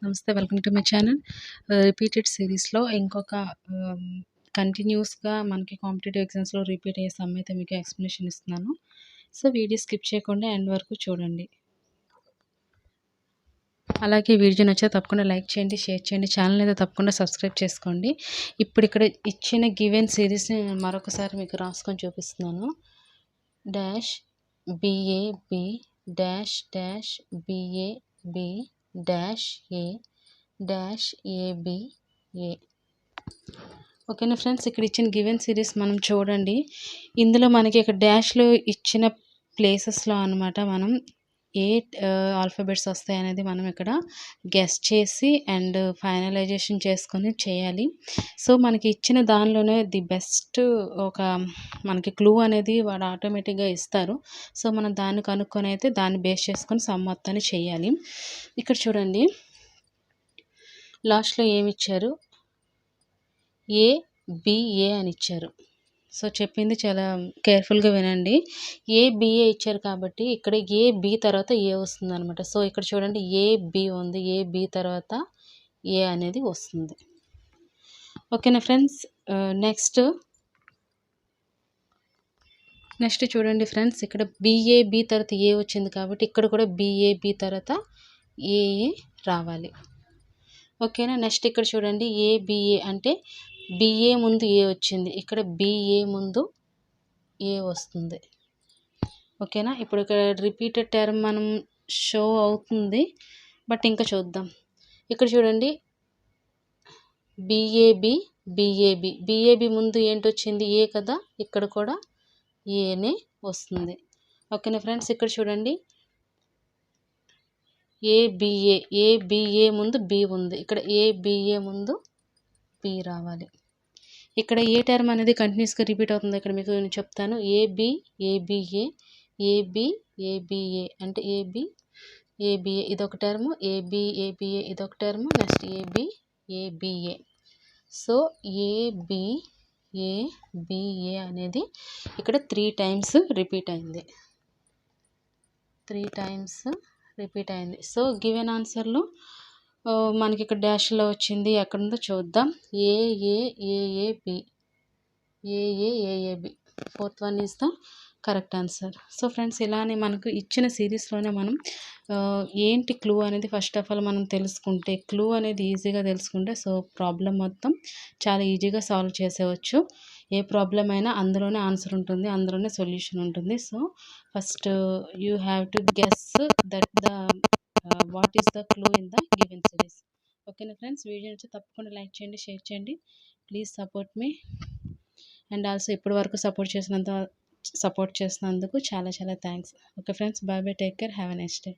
నమస్తే. Welcome to my channel. Repeated సిరీస్‌లో ఇంకొక కంటిన్యూస్‌గా మనకి కాంపిటేటివ్ ఎగ్జామ్స్‌లో రిపీట్ అయ్యే సమ్ అయితే మీకు ఎక్స్‌ప్లనేషన్ ఇస్తున్నాను. సో, వీడియో స్కిప్ చేయకుండా ఎండ్ వరకు చూడండి. అలాగే వీడియో నచ్చితే తప్పకుండా లైక్ చేయండి, షేర్ చేయండి. ఛానల్ అయితే తప్పకుండా సబ్స్క్రైబ్ చేసుకోండి. ఇప్పుడు ఇక్కడ ఇచ్చిన గివెన్ సిరీస్‌ని నేను మరొకసారి మీకు రాసుకొని చూపిస్తున్నాను. Dash BAB dash dash BAB dash A dash ABA. ఓకేనా ఫ్రెండ్స్, ఇక్కడ ఇచ్చిన గివెన్ సిరీస్ మనం చూడండి. ఇందులో మనకి ఇక్కడ డాష్లో ఇచ్చిన ప్లేసెస్లో అనమాట మనం ఏ ఆల్ఫాబెట్స్ వస్తాయి అనేది మనం ఇక్కడ గెస్ చేసి అండ్ ఫైనలైజేషన్ చేసుకొని చేయాలి. సో మనకి ఇచ్చిన దానిలోనే ది బెస్ట్ ఒక మనకి క్లూ అనేది వాడు ఆటోమేటిక్గా ఇస్తారు. సో మనం దాన్ని కనుక్కొని అయితే దాన్ని బేస్ చేసుకొని సమ్ మొత్తాన్ని చేయాలి. ఇక్కడ చూడండి, లాస్ట్లో ఏమి ఇచ్చారు, ABA అని ఇచ్చారు. సో చెప్పింది చాలా కేర్ఫుల్గా వినండి. ABA ఇచ్చారు కాబట్టి ఇక్కడ AB తర్వాత A వస్తుంది అనమాట. సో ఇక్కడ చూడండి, AB ఉంది, AB తర్వాత A అనేది వస్తుంది. ఓకేనా ఫ్రెండ్స్. నెక్స్ట్ చూడండి ఫ్రెండ్స్, ఇక్కడ BAB తర్వాత A వచ్చింది కాబట్టి ఇక్కడ కూడా BAB తర్వాత AA రావాలి. ఓకేనా. నెక్స్ట్ ఇక్కడ చూడండి, ABA అంటే BA ముందు A వచ్చింది, ఇక్కడ BA ముందు A వస్తుంది. ఓకేనా. ఇప్పుడు ఇక్కడ రిపీటెడ్ టర్మ్ మనం షో అవుతుంది, బట్ ఇంకా చూద్దాం. ఇక్కడ చూడండి, BAB ముందు ఏంటి వచ్చింది, A కదా, ఇక్కడ కూడా Aనే వస్తుంది. ఓకేనా ఫ్రెండ్స్. ఇక్కడ చూడండి, ABA ముందు B ఉంది, ఇక్కడ ABA ముందు B రావాలి. ఇక్కడ ఏ టర్మ్ అనేది కంటిన్యూస్గా రిపీట్ అవుతుంది ఇక్కడ మీకు నేను చెప్తాను. ABA అంటే ABA ఇదొక టర్ము, ABA ఇదొక term, next ABA. So ABA అనేది ఇక్కడ 3 టైమ్స్ రిపీట్ అయింది. సో గివెన్ ఆన్సర్లో మనకి ఇక్కడ డాష్లో వచ్చింది, ఎక్కడ ఉందో చూద్దాం. AAAB 4th one is the correct answer. So friends, ఇలానే మనకు ఇచ్చిన సిరీస్లోనే మనం ఏంటి క్లూ అనేది ఫస్ట్ ఆఫ్ ఆల్ మనం తెలుసుకుంటే, క్లూ అనేది ఈజీగా తెలుసుకుంటే సో ప్రాబ్లం మొత్తం చాలా ఈజీగా సాల్వ్ చేసేవచ్చు. ఏ ప్రాబ్లం అయినా అందులోనే ఆన్సర్ ఉంటుంది, అందులోనే సొల్యూషన్ ఉంటుంది. So first you have to guess that the what is the clue in the given series. ఓకేనా ఫ్రెండ్స్, వీడియో నుంచి తప్పకుండా లైక్ చేయండి, షేర్ చేయండి. Please support me. And also ఇప్పటి వరకు సపోర్ట్ చేసినందుకు చాలా thanks. Okay friends, bye bye, take care, have a nice day.